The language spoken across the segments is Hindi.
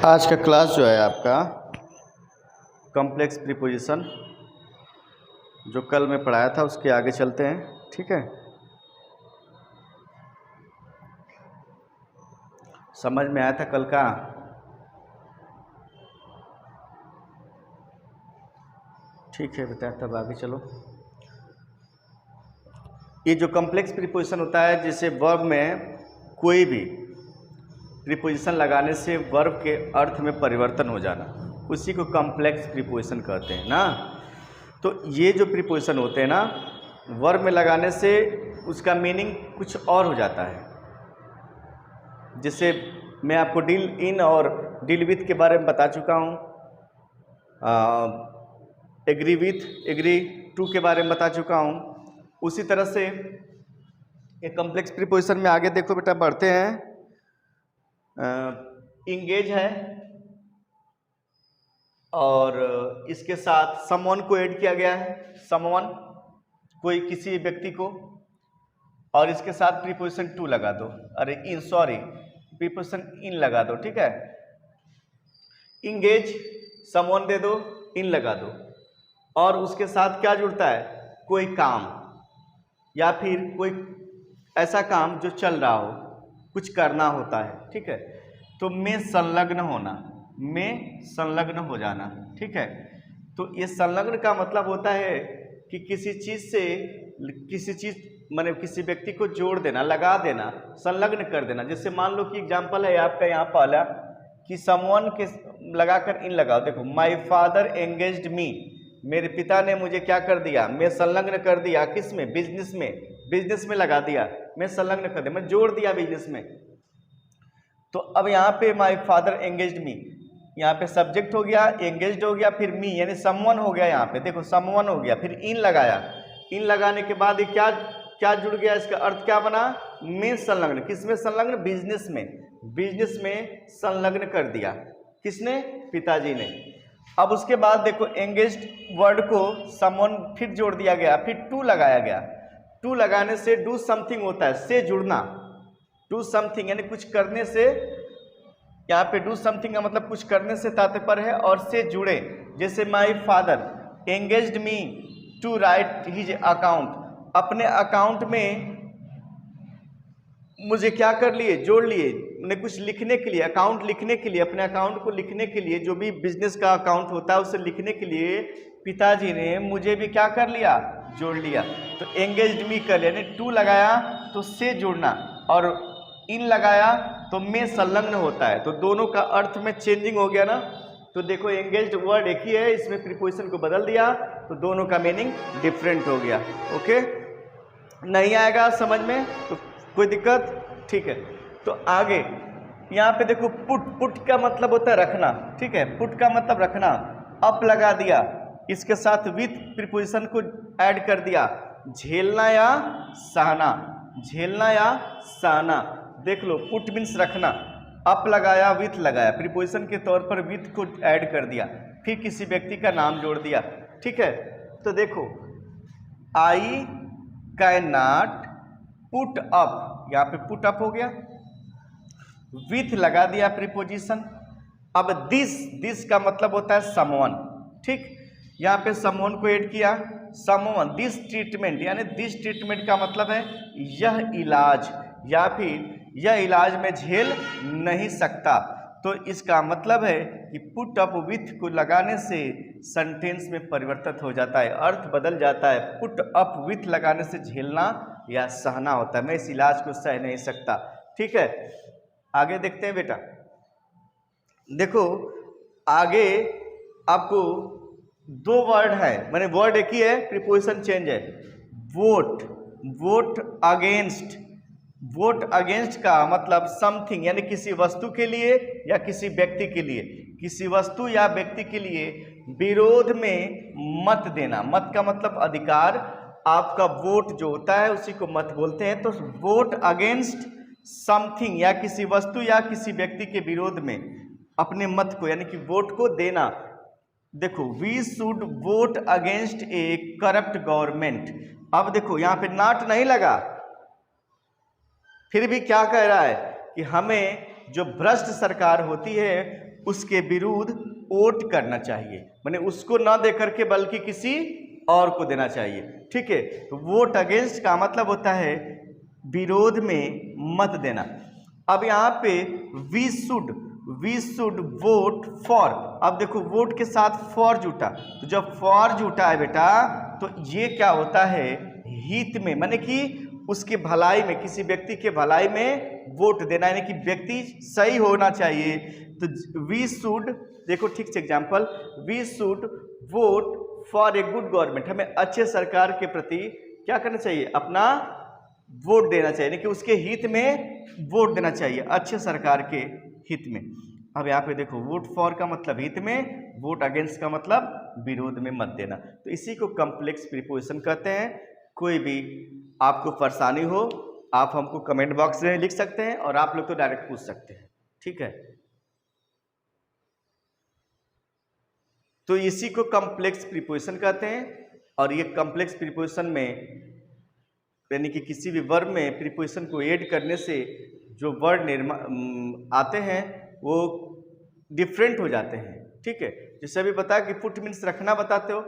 आज का क्लास जो है आपका कॉम्प्लेक्स प्रीपोजिशन जो कल मैं पढ़ाया था उसके आगे चलते हैं। ठीक है, समझ में आया था कल का? ठीक है बेटा, तब आगे चलो। ये जो कॉम्प्लेक्स प्रीपोजिशन होता है, जैसे वर्ब में कोई भी प्रीपोजिशन लगाने से वर्ब के अर्थ में परिवर्तन हो जाना, उसी को कॉम्प्लेक्स प्रीपोजिशन कहते हैं ना। तो ये जो प्रीपोजिशन होते हैं ना, वर्ब में लगाने से उसका मीनिंग कुछ और हो जाता है। जैसे मैं आपको डील इन और डील विथ के बारे में बता चुका हूँ, एग्री विथ, एग्री टू के बारे में बता चुका हूँ। उसी तरह से ये कॉम्प्लेक्स प्रीपोजिशन में आगे देखो बेटा, बढ़ते हैं। इंगेज है और इसके साथ समवन को ऐड किया गया है, समवन कोई किसी व्यक्ति को, और इसके साथ प्रीपोजिशन टू लगा दो, अरे इन सॉरी प्रीपोजिशन इन लगा दो। ठीक है, इंगेज समवन दे दो, इन लगा दो, और उसके साथ क्या जुड़ता है? कोई काम या फिर कोई ऐसा काम जो चल रहा हो, कुछ करना होता है। ठीक है, तो में संलग्न होना, में संलग्न हो जाना। ठीक है, तो ये संलग्न का मतलब होता है कि किसी चीज़ से किसी चीज़ माने किसी व्यक्ति को जोड़ देना, लगा देना, संलग्न कर देना। जैसे मान लो कि एग्जाम्पल है आपका यहाँ पहला कि समवन के लगाकर इन लगाओ। देखो, माय फादर एंगेज्ड मी, मेरे पिता ने मुझे क्या कर दिया? मैं संलग्न कर दिया। किस में? बिजनेस में, बिजनेस में लगा दिया, मैं संलग्न कर दिया, मैं जोड़ दिया बिजनेस में। तो अब यहाँ पे माय फादर एंगेज्ड मी, यहाँ पे सब्जेक्ट हो गया, एंगेज्ड हो गया, फिर मी यानी समवन हो गया। यहाँ पे देखो समवन हो गया, फिर इन लगाया, इन लगाने के बाद ये क्या क्या जुड़ गया? इसका अर्थ क्या बना? में संलग्न। किसमें संलग्न? बिजनेस में, बिजनेस में संलग्न कर दिया। किसने? पिताजी ने। अब उसके बाद देखो एंगेज्ड वर्ड को समवन फिर जोड़ दिया गया, फिर टू लगाया गया। टू लगाने से डू समथिंग होता है, से जुड़ना, डू समथिंग यानी कुछ करने से। यहाँ पे डू समथिंग का मतलब कुछ करने से तात्पर्य है, और से जुड़े। जैसे my father engaged me to write his account, अपने अकाउंट में मुझे क्या कर लिए? जोड़ लिए। उन्हें कुछ लिखने के लिए, अकाउंट लिखने के लिए, अपने अकाउंट को लिखने के लिए, जो भी बिजनेस का अकाउंट होता है उसे लिखने के लिए पिताजी ने मुझे भी क्या कर लिया? जोड़ लिया। तो एंगेज्ड मी कर लिया, यानी टू लगाया तो से जुड़ना, और इन लगाया तो में संलग्न होता है। तो दोनों का अर्थ में चेंजिंग हो गया ना। तो देखो एंगेज्ड वर्ड एक ही है, इसमें प्रीपोजिशन को बदल दिया तो दोनों का मीनिंग डिफरेंट हो गया। ओके, नहीं आएगा समझ में तो कोई दिक्कत? ठीक है, तो आगे यहाँ पे देखो पुट, पुट का मतलब होता है रखना। ठीक है, पुट का मतलब रखना। अप लगा दिया, इसके साथ विथ प्रीपोजिशन को ऐड कर दिया, झेलना या सहना, झेलना या सहना। देख लो, पुट मीन्स रखना, अप लगाया, विथ लगाया, प्रीपोजिशन के तौर पर विथ को ऐड कर दिया, फिर किसी व्यक्ति का नाम जोड़ दिया। ठीक है, तो देखो I can not put up, यहाँ पे पुट अप हो गया, विथ लगा दिया प्रीपोजिशन। अब दिस, दिस का मतलब होता है समवन। ठीक, यहाँ पे समवन को ऐड किया, समवन दिस ट्रीटमेंट, यानी दिस ट्रीटमेंट का मतलब है यह इलाज, या फिर यह इलाज में झेल नहीं सकता। तो इसका मतलब है कि पुट अप विथ को लगाने से सेंटेंस में परिवर्तित हो जाता है, अर्थ बदल जाता है। पुट अप विथ लगाने से झेलना या सहना होता है, मैं इस इलाज को सह नहीं सकता। ठीक है, आगे देखते हैं बेटा। देखो आगे आपको दो वर्ड है, माने वर्ड एक ही है, प्रीपोजिशन चेंज है। Vote, vote against, vote against का मतलब समथिंग यानी किसी वस्तु के लिए या किसी व्यक्ति के लिए, किसी वस्तु या व्यक्ति के लिए विरोध में मत देना। मत का मतलब अधिकार, आपका वोट जो होता है उसी को मत बोलते हैं। तो वोट अगेंस्ट समथिंग या किसी वस्तु या किसी व्यक्ति के विरोध में अपने मत को यानी कि वोट को देना। देखो we should vote against a corrupt government. अब देखो यहाँ पे नॉट नहीं लगा, फिर भी क्या कह रहा है कि हमें जो भ्रष्ट सरकार होती है उसके विरुद्ध वोट करना चाहिए, माने उसको ना दे करके बल्कि किसी और को देना चाहिए। ठीक है, तो वोट अगेंस्ट का मतलब होता है विरोध में मत देना। अब यहाँ पे वी शुड वोट फॉर, अब देखो वोट के साथ फॉर जुटा, तो जब फॉर जुटा है बेटा तो ये क्या होता है, हित में, माने कि उसके भलाई में, किसी व्यक्ति के भलाई में वोट देना, यानी कि व्यक्ति सही होना चाहिए। तो वी शुड, देखो ठीक से example, we should vote for a good government, हमें अच्छे सरकार के प्रति क्या करना चाहिए, अपना वोट देना चाहिए, यानी कि उसके हित में वोट देना चाहिए, अच्छे सरकार के हित में। अब यहाँ पे देखो वोट फॉर का मतलब हित में, वोट अगेंस्ट का मतलब विरोध में मत देना। तो इसी को कॉम्प्लेक्स प्रीपोजिशन कहते हैं। कोई भी आपको परेशानी हो आप हमको कमेंट बॉक्स में लिख सकते हैं और आप लोग तो डायरेक्ट पूछ सकते हैं। ठीक है, तो इसी को कॉम्प्लेक्स प्रीपोजिशन कहते हैं। और ये कॉम्प्लेक्स प्रीपोजिशन में यानी कि किसी भी वर्ब में प्रीपोजिशन को ऐड करने से जो वर्ड आते हैं वो डिफरेंट हो जाते हैं। ठीक है, जैसे अभी बताया कि पुट मीन्स रखना बताते हो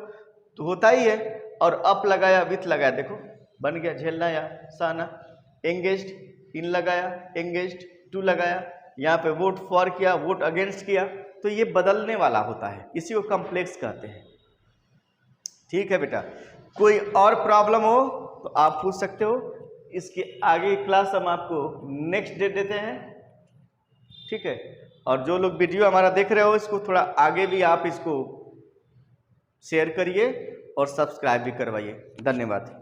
तो होता ही है, और अप लगाया विथ लगाया, देखो बन गया झेलना या सहना। एंगेज्ड इन लगाया, एंगेज्ड टू लगाया, यहाँ पे वोट फॉर किया, वोट अगेंस्ट किया, तो ये बदलने वाला होता है, इसी को कॉम्प्लेक्स कहते हैं। ठीक है बेटा, कोई और प्रॉब्लम हो तो आप पूछ सकते हो। इसके आगे क्लास हम आपको नेक्स्ट डे देते हैं। ठीक है, और जो लोग वीडियो हमारा देख रहे हो इसको थोड़ा आगे भी आप इसको शेयर करिए और सब्सक्राइब भी करवाइए। धन्यवाद।